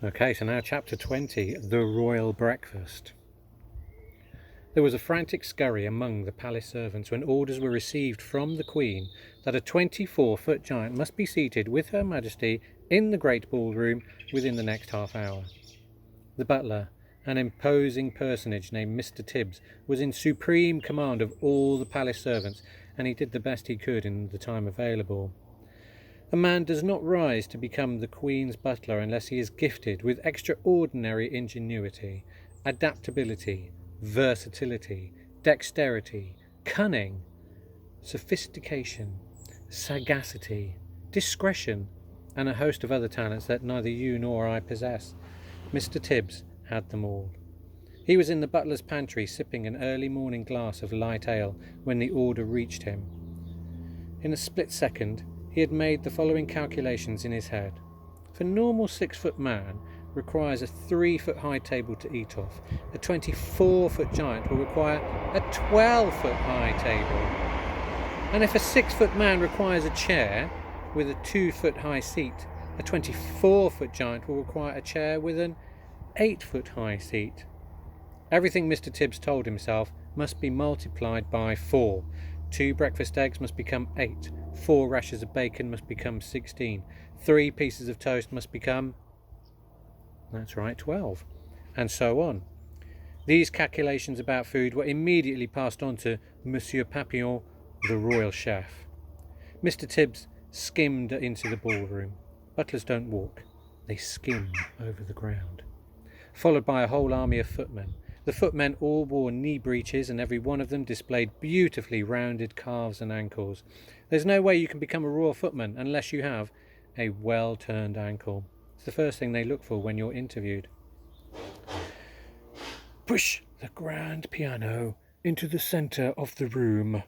Okay, so now chapter 20, The Royal Breakfast. There was a frantic scurry among the palace servants when orders were received from the Queen that a 24-foot giant must be seated with Her Majesty in the great ballroom within the next half hour. The butler, an imposing personage named Mr. Tibbs, was in supreme command of all the palace servants, and he did the best he could in the time available. A man does not rise to become the Queen's butler unless he is gifted with extraordinary ingenuity, adaptability, versatility, dexterity, cunning, sophistication, sagacity, discretion, and a host of other talents that neither you nor I possess. Mr. Tibbs had them all. He was in the butler's pantry sipping an early morning glass of light ale when the order reached him. In a split second, he had made the following calculations in his head. If a normal 6-foot man requires a 3-foot high table to eat off, a 24-foot giant will require a 12-foot high table. And if a 6-foot man requires a chair with a 2-foot high seat, a 24-foot giant will require a chair with an 8-foot high seat. Everything Mr. Tibbs told himself must be multiplied by 4. 2 breakfast eggs must become 8. 4 rashers of bacon must become 16. 3 pieces of toast must become, that's right, 12. And so on. These calculations about food were immediately passed on to Monsieur Papillon, the royal chef. Mr. Tibbs skimmed into the ballroom. Butlers don't walk, they skim over the ground. Followed by a whole army of footmen. The footmen all wore knee breeches, and every one of them displayed beautifully rounded calves and ankles. There's no way you can become a royal footman unless you have a well-turned ankle. It's the first thing they look for when you're interviewed. "Push the grand piano into the centre of the room,"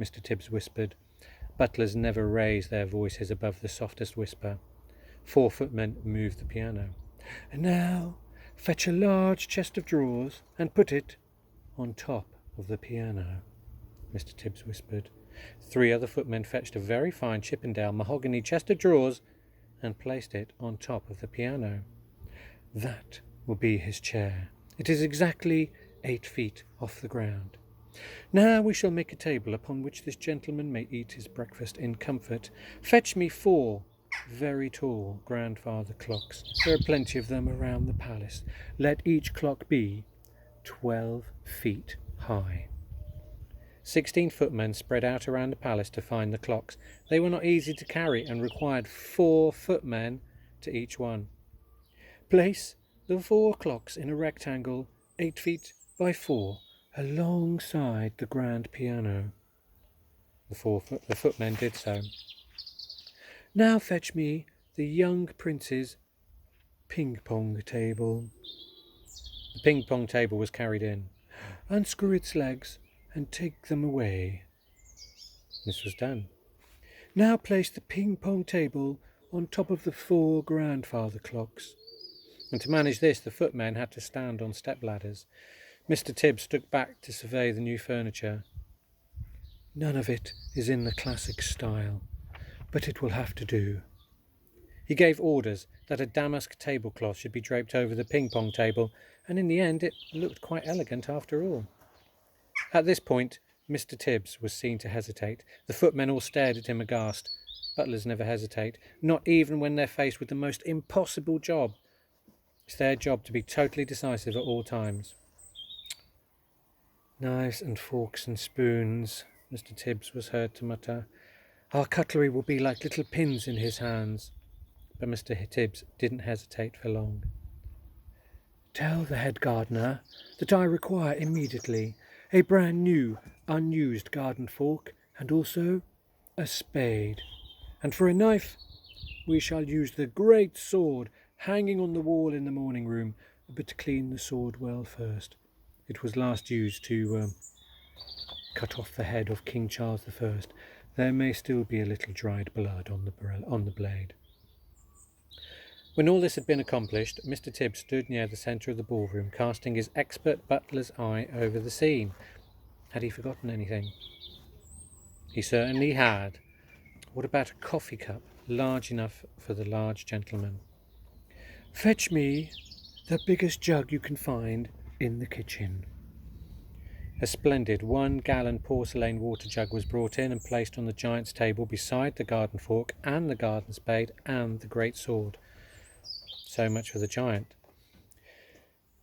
Mr. Tibbs whispered. Butlers never raise their voices above the softest whisper. 4 footmen moved the piano. "And now fetch a large chest of drawers and put it on top of the piano," Mr. Tibbs whispered. 3 other footmen fetched a very fine Chippendale mahogany chest of drawers and placed it on top of the piano. "That will be his chair. It is exactly 8 feet off the ground. Now we shall make a table upon which this gentleman may eat his breakfast in comfort. Fetch me 4 very tall grandfather clocks. There are plenty of them around the palace. Let each clock be 12 feet high." 16 footmen spread out around the palace to find the clocks. They were not easy to carry and required 4 footmen to each one. "Place the 4 clocks in a rectangle 8 feet by 4 alongside the grand piano." The footmen did so. "Now fetch me the young prince's ping-pong table." The ping-pong table was carried in. "Unscrew its legs and take them away." This was done. "Now place the ping-pong table on top of the 4 grandfather clocks." And to manage this, the footmen had to stand on step-ladders. Mr. Tibbs stood back to survey the new furniture. "None of it is in the classic style, but it will have to do." He gave orders that a damask tablecloth should be draped over the ping-pong table, and in the end it looked quite elegant after all. At this point, Mr. Tibbs was seen to hesitate. The footmen all stared at him aghast. Butlers never hesitate, not even when they're faced with the most impossible job. It's their job to be totally decisive at all times. "Knives and forks and spoons," Mr. Tibbs was heard to mutter. "Our cutlery will be like little pins in his hands." But Mr. Tibbs didn't hesitate for long. "Tell the head gardener that I require immediately a brand new, unused garden fork and also a spade. And for a knife, we shall use the great sword hanging on the wall in the morning room, but clean the sword well first. It was last used to cut off the head of King Charles I. There may still be a little dried blood on the blade." When all this had been accomplished, Mr. Tibbs stood near the centre of the ballroom, casting his expert butler's eye over the scene. Had he forgotten anything? He certainly had. What about a coffee cup large enough for the large gentleman? Fetch me the biggest jug you can find in the kitchen. A splendid 1-gallon porcelain water jug was brought in and placed on the giant's table beside the garden fork and the garden spade and the great sword. So much for the giant.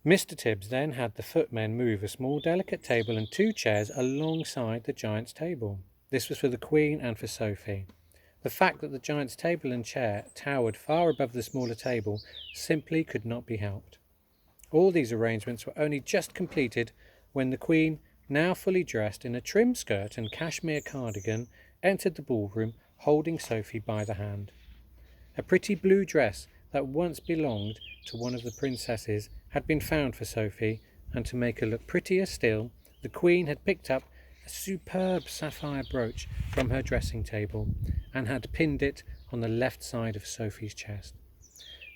Mr. Tibbs then had the footmen move a small delicate table and 2 chairs alongside the giant's table. This was for the Queen and for Sophie. The fact that the giant's table and chair towered far above the smaller table simply could not be helped. All these arrangements were only just completed when the Queen, now fully dressed in a trim skirt and cashmere cardigan, entered the ballroom holding Sophie by the hand. A pretty blue dress that once belonged to one of the princesses had been found for Sophie, and to make her look prettier still, the Queen had picked up a superb sapphire brooch from her dressing table and had pinned it on the left side of Sophie's chest.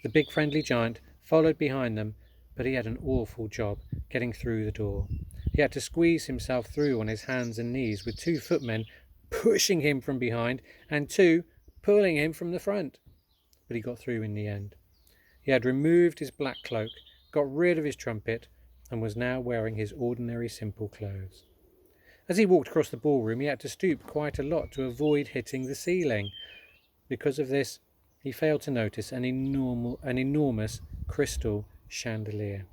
The big friendly giant followed behind them, but he had an awful job getting through the door. He had to squeeze himself through on his hands and knees, with 2 footmen pushing him from behind and 2 pulling him from the front. But he got through in the end. He had removed his black cloak, got rid of his trumpet, and was now wearing his ordinary simple clothes. As he walked across the ballroom, he had to stoop quite a lot to avoid hitting the ceiling. Because of this, he failed to notice an enormous crystal chandelier.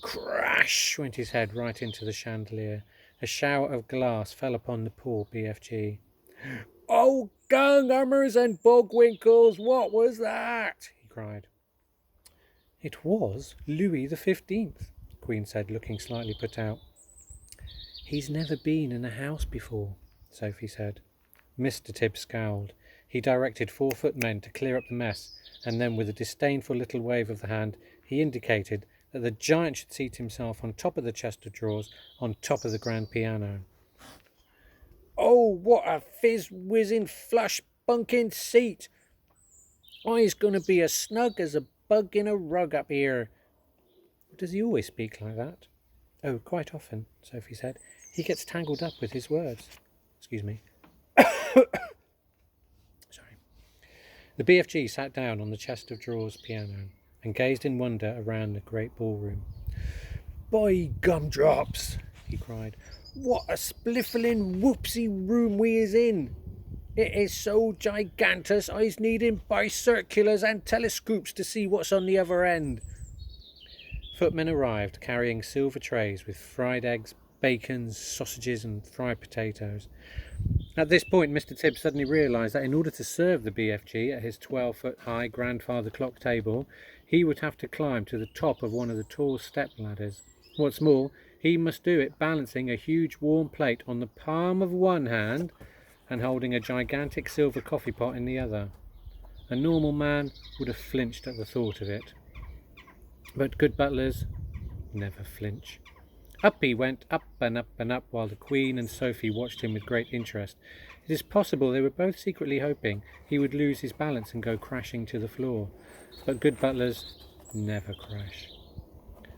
Crash went his head right into the chandelier. A shower of glass fell upon the poor BFG. "Oh, gunghammers and bogwinkles, what was that?" he cried. "It was Louis XV, the Queen said, looking slightly put out. "He's never been in a house before," Sophie said. Mr. Tibbs scowled. He directed 4 footmen to clear up the mess, and then with a disdainful little wave of the hand, he indicated that the giant should seat himself on top of the chest of drawers, on top of the grand piano. "Oh, what a fizz-whizzing, flush-bunking seat! I's going to be as snug as a bug in a rug up here." "Does he always speak like that?" "Oh, quite often," Sophie said. "He gets tangled up with his words." Excuse me. Sorry. The BFG sat down on the chest of drawers piano and gazed in wonder around the great ballroom. "By gumdrops," he cried, "what a spliffling whoopsie room we is in! It is so gigantous I's needing bicirculars and telescopes to see what's on the other end." Footmen arrived carrying silver trays with fried eggs, bacon, sausages and fried potatoes. At this point, Mr. Tibbs suddenly realised that in order to serve the BFG at his 12-foot-high grandfather clock table, he would have to climb to the top of one of the tall step ladders. What's more, he must do it balancing a huge warm plate on the palm of one hand and holding a gigantic silver coffee pot in the other. A normal man would have flinched at the thought of it. But good butlers never flinch. Up he went, up and up and up, while the Queen and Sophie watched him with great interest. It is possible they were both secretly hoping he would lose his balance and go crashing to the floor. But good butlers never crash.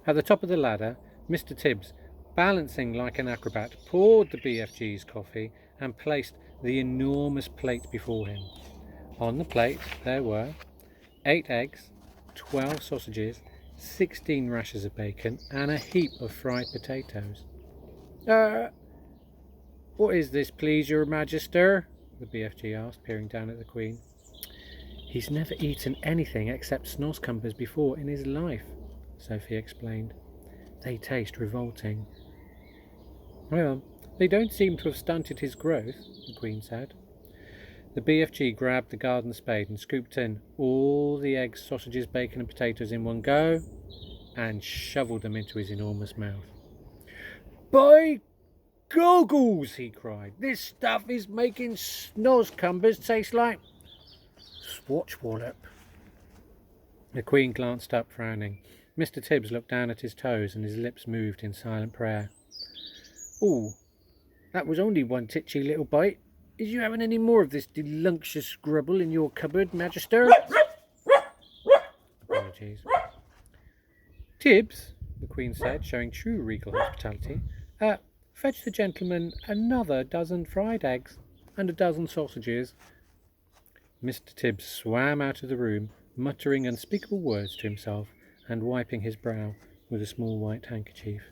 At the top of the ladder, Mr. Tibbs, balancing like an acrobat, poured the BFG's coffee and placed the enormous plate before him. On the plate there were 8 eggs, 12 sausages, 16 rashers of bacon, and a heap of fried potatoes. What is this, please, your Magister?" the BFG asked, peering down at the Queen. "He's never eaten anything except snozzcumbers before in his life," Sophie explained. "They taste revolting." "Well, they don't seem to have stunted his growth," the Queen said. The BFG grabbed the garden spade and scooped in all the eggs, sausages, bacon and potatoes in one go and shovelled them into his enormous mouth. "By goggles," he cried, "this stuff is making snozzcumbers taste like swatchwallop." The Queen glanced up, frowning. Mr. Tibbs looked down at his toes and his lips moved in silent prayer. "Oh, that was only one titchy little bite. Is you having any more of this delunctious grubble in your cupboard, Magister?" Apologies. "Tibbs," the Queen said, showing true regal hospitality, "fetch the gentleman another dozen fried eggs and a dozen sausages." Mr. Tibbs swam out of the room, muttering unspeakable words to himself and wiping his brow with a small white handkerchief.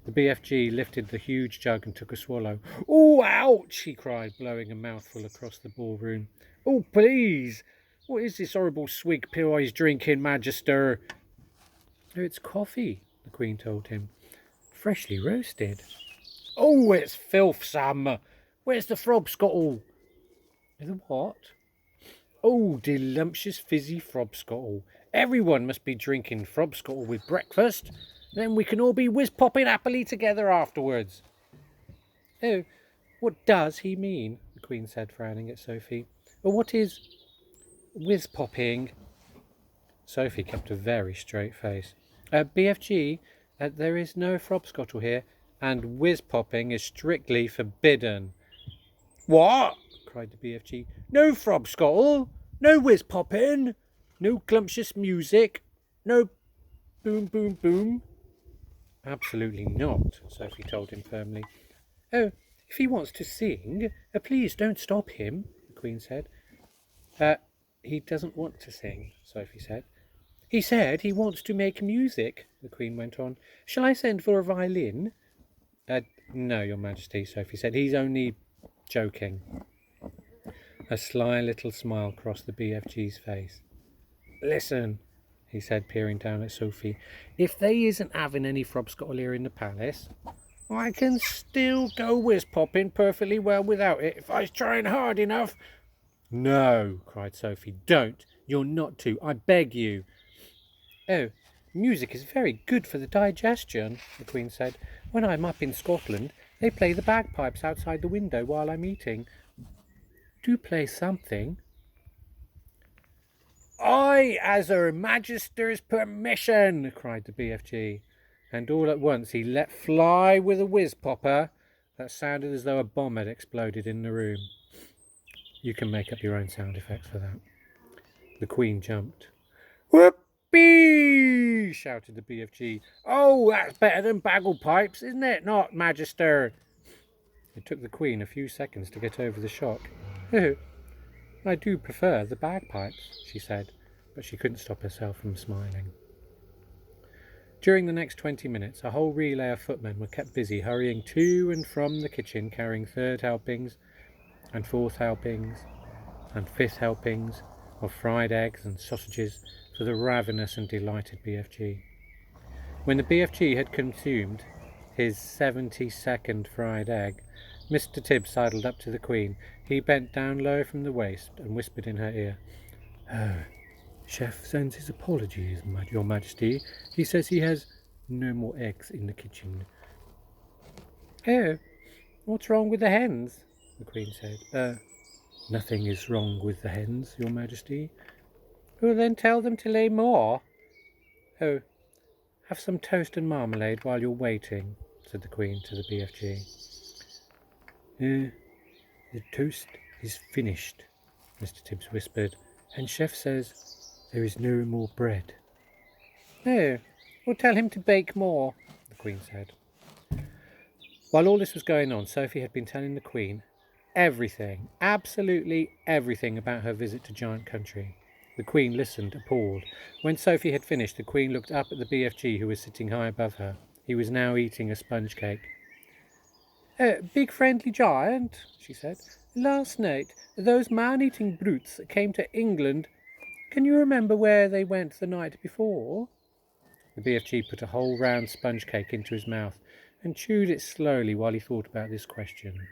The BFG lifted the huge jug and took a swallow. "Oh, ouch!" he cried, blowing a mouthful across the ballroom. "Oh, please! What is this horrible swig pill he's drinking, Magister?" "Oh, it's coffee," the Queen told him. "Freshly roasted." "Oh, it's filth, Sam! Where's the frobscottle?" "The what?" "Oh, delumptious fizzy frobscottle. Everyone must be drinking frobscottle with breakfast. Then we can all be whiz-popping happily together afterwards." "Oh, what does he mean?" the Queen said, frowning at Sophie. "Or what is whiz-popping?" Sophie kept a very straight face. "BFG, there is no frobscottle here, and whiz-popping is strictly forbidden." "What?" cried the BFG. "No frobscottle? No whiz-popping? No glumptious music? No boom, boom, boom?" "Absolutely not," Sophie told him firmly. "Oh, if he wants to sing, please don't stop him," the Queen said. He doesn't want to sing," Sophie said. "He said he wants to make music," the Queen went on. "Shall I send for a violin?" "No, Your Majesty," Sophie said. "He's only joking." A sly little smile crossed the BFG's face. "Listen," he said, peering down at Sophie. "If they isn't having any frobscottle here in the palace, I can still go whiz-popping perfectly well without it if I was trying hard enough." "No," cried Sophie. "Don't. You're not to. I beg you." "Oh, music is very good for the digestion," the Queen said. "When I'm up in Scotland, they play the bagpipes outside the window while I'm eating. Do play something." "I, as Her Majesty's permission," cried the BFG, and all at once he let fly with a whiz-popper that sounded as though a bomb had exploded in the room. You can make up your own sound effects for that. The Queen jumped. "Whoopee!" shouted the BFG. "Oh, that's better than bagpipes, isn't it not, Magister?" It took the Queen a few seconds to get over the shock. "Oh, I do prefer the bagpipes," she said, but she couldn't stop herself from smiling. During the next 20 minutes, a whole relay of footmen were kept busy hurrying to and from the kitchen, carrying third helpings and fourth helpings and fifth helpings of fried eggs and sausages for the ravenous and delighted BFG. When the BFG had consumed his 72nd fried egg, Mr. Tibbs sidled up to the Queen. He bent down low from the waist and whispered in her ear. "Chef sends his apologies, Your Majesty. He says he has no more eggs in the kitchen." "Oh, what's wrong with the hens?" the Queen said. "Nothing is wrong with the hens, Your Majesty." "Well, then tell them to lay more." "Oh, have some toast and marmalade while you're waiting," said the Queen to the BFG. "The toast is finished," Mr. Tibbs whispered, "and Chef says there is no more bread." "Oh, well, tell him to bake more," the Queen said. While all this was going on, Sophie had been telling the Queen everything, absolutely everything about her visit to Giant Country. The Queen listened, appalled. When Sophie had finished, the Queen looked up at the BFG, who was sitting high above her. He was now eating a sponge cake. "Big friendly giant," she said. "Last night, those man-eating brutes came to England. Can you remember where they went the night before?" The BFG put a whole round sponge cake into his mouth and chewed it slowly while he thought about this question.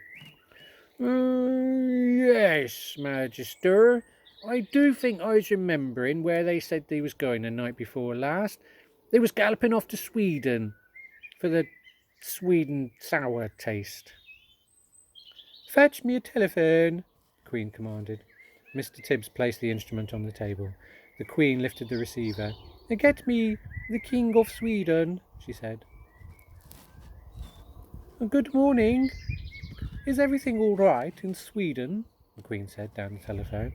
"Yes, Magister. I do think I was remembering where they said they was going the night before last. They was galloping off to Sweden for the Sweden sour taste." "Fetch me a telephone," the Queen commanded. Mr. Tibbs placed the instrument on the table. The Queen lifted the receiver. "Get me the King of Sweden," she said. "Good morning. Is everything all right in Sweden?" the Queen said down the telephone.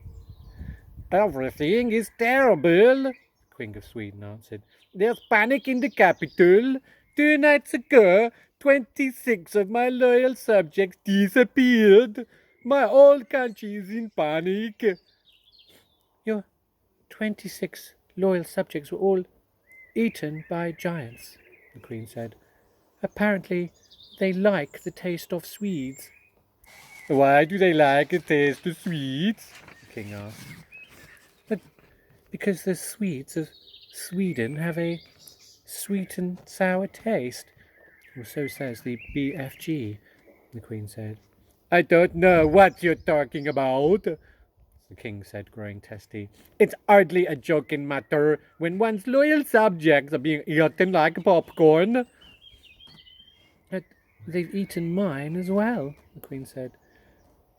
"Everything is terrible," the Queen of Sweden answered. "There's panic in the capital. 2 nights ago, 26 of my loyal subjects disappeared. My whole country is in panic." 26 loyal subjects were all eaten by giants, the Queen said. Apparently, they like the taste of Swedes. Why do they like the taste of Swedes? The King asked. But because the Swedes of Sweden have a sweet and sour taste. Or so says the BFG, the Queen said. I don't know what you're talking about, the King said, growing testy. It's hardly a joking matter when one's loyal subjects are being eaten like popcorn. But they've eaten mine as well, the Queen said.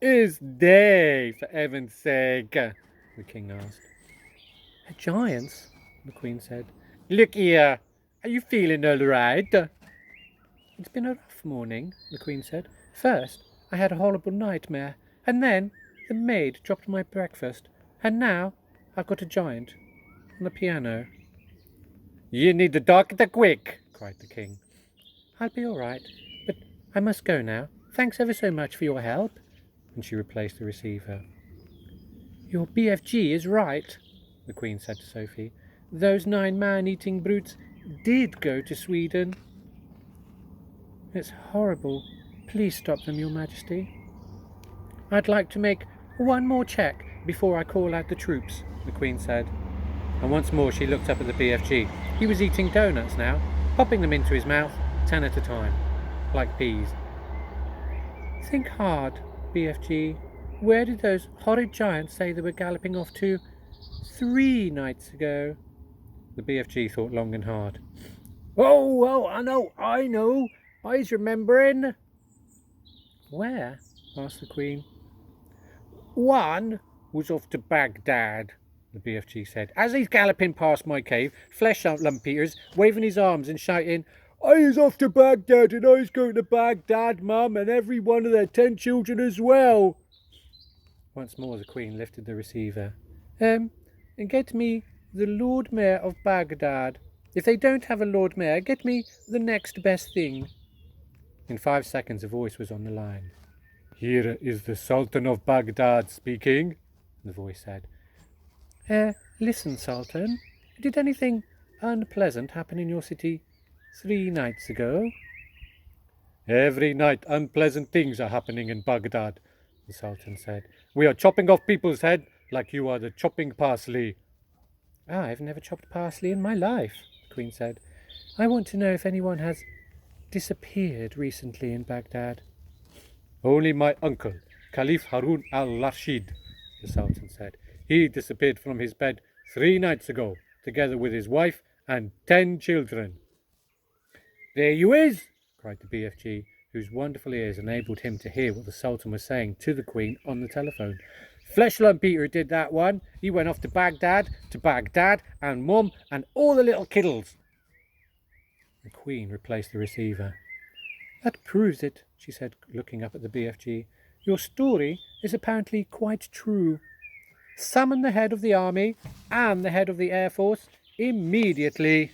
Is they, for heaven's sake? The King asked. The giants, the Queen said. Look here, are you feeling all right? It's been a rough morning, the Queen said. First, I had a horrible nightmare, and then the maid dropped my breakfast, and now I've got a giant on the piano. You need the doctor quick, cried the King. I'll be all right, but I must go now. Thanks ever so much for your help. And she replaced the receiver. Your BFG is right, the Queen said to Sophie. Those 9 man-eating brutes did go to Sweden. It's horrible. Please stop them, Your Majesty. I'd like to make one more check before I call out the troops, the Queen said. And once more she looked up at the BFG. He was eating donuts now, popping them into his mouth, 10 at a time, like peas. Think hard, BFG. Where did those horrid giants say they were galloping off to 3 nights ago? The BFG thought long and hard. Oh, I know. I's remembering. Where? Asked the Queen. One was off to Baghdad, the BFG said. As he's galloping past my cave, flesh lump eaters, waving his arms and shouting, I's off to Baghdad and I's going to Baghdad, Mum, and every one of their 10 children as well. Once more the Queen lifted the receiver. And get me the Lord Mayor of Baghdad. If they don't have a Lord Mayor, get me the next best thing. In 5 seconds a voice was on the line. Here is the Sultan of Baghdad speaking, the voice said. Listen, Sultan, did anything unpleasant happen in your city 3 nights ago? Every night unpleasant things are happening in Baghdad, the Sultan said. We are chopping off people's head like you are the chopping parsley. I've never chopped parsley in my life, the Queen said. I want to know if anyone has disappeared recently in Baghdad. Only my uncle, Caliph Harun al-Rashid, the Sultan said. He disappeared from his bed 3 nights ago, together with his wife and 10 children. There you is, cried the BFG, whose wonderful ears enabled him to hear what the Sultan was saying to the Queen on the telephone. Flesh lump eater did that one. He went off to Baghdad, and Mum, and all the little kiddles. The Queen replaced the receiver. That proves it, she said, looking up at the BFG. Your story is apparently quite true. Summon the head of the army and the head of the Air Force immediately.